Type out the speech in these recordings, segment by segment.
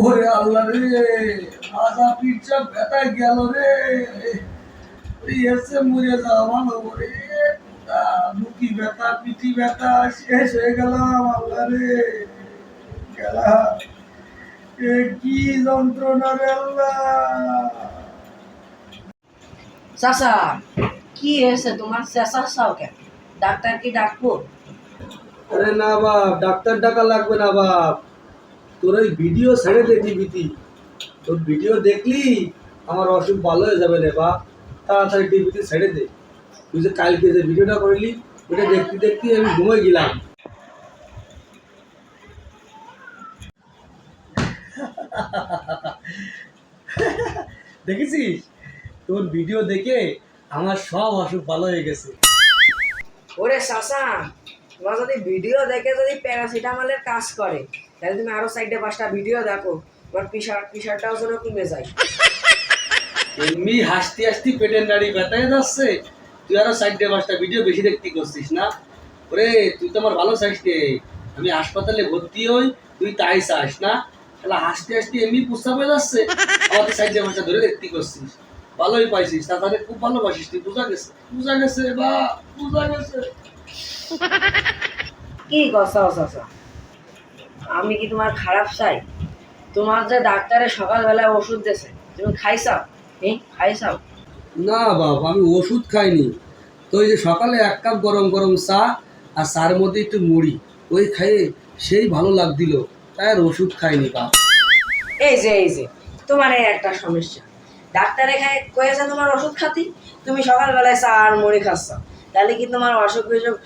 ওরে আল্লাহ রে, মাজা পিঠটা ব্যথা গেল রে। এসে মরে যাওয়া ভালো করে। বুকি ব্যথা, পিঠি ব্যথা, শেষ হয়ে গেলাম আল্লাহ রে। গেলাম, এ কি যন্ত্রণা রে আল্লাহ। চাচা, কি হয়েছে তোমার? চেঁচাচ্ছাও কেন? ডাক্তার কি ডাকবো? আরে না বাপ, ডাক্তার ডাকা লাগবে না বাপ। তোর ওই ভিডিও ছেড়ে দে টিভিতে। তোর ভিডিও দেখলি আমার অসুখ ভালো হয়ে যাবে রে বাপ। তাড়াতাড়ি টিভিতে ছেড়ে দে। তুই যে কালকে যে ভিডিওটা করলি, ওটা দেখতে দেখতে আমি ঘুমিয়ে গেলাম। দেখেছিস, তোর ভিডিও দেখে আমার সব অসুখ ভালো হয়ে গেছে। ওরে চাচা, তোমার যদি ভিডিও দেখে যদি প্যারাসিটামলের কাজ করে, তাহলে তুমি আরো 4-5টা ভিডিও দেখো, তোমার প্রেশারটাও যেন কমে যায়। এমনি হাসতে হাসতে পেটের নাড়ি ব্যথায় যাচ্ছে, তুই আরো 4-5টা ভিডিও বেশি দেখতে করছিস না? ওরে তুই তো আমার ভালো চাইস রে। আমি হাসপাতালে ভর্তি হই, তুই তাই চাস না? তাহলে হাসতে হাসতে এমনি প্রস্তাব হয়ে যাচ্ছে, আমাদের 4-5টা ধরে দেখতে করছিস। ভালোই পাইছিস, তাহলে খুব ভালোবাসিস তুই। বোঝা গেছে, বোঝা গেছে বা বোঝা গেছে। কি কথা চাচা, আমি কি তোমার খারাপ চাই? তোমার যে ডাক্তারে সকালবেলায় ওষুধ দিয়েছে, তুমি খাইছাও? খাইছাও? না বাপ, আমি ওষুধ খাইনি। তো ওই যে সকালে 1 কাপ গরম গরম চা, আর চার মধ্যে একটু মুড়ি, ওই খাইয়ে সেই ভালো লাগছিল, তাই আর ওষুধ খাইনি বাপ। এই যে তোমার এই একটা সমস্যা, ডাক্তার এখানে কয়েছে তোমার ওষুধ খাতি, তুমি সকালবেলায় চা আর মুড়ি খাচ্ছ, তাহলে কি তোমার অসুখ বিসুখ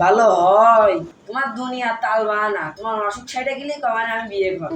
ভালো হয়? তোমার দুনিয়া তাল বাহানা, তোমার অসুখ সাইডে গেলে কমানে আমি বিয়ে করব।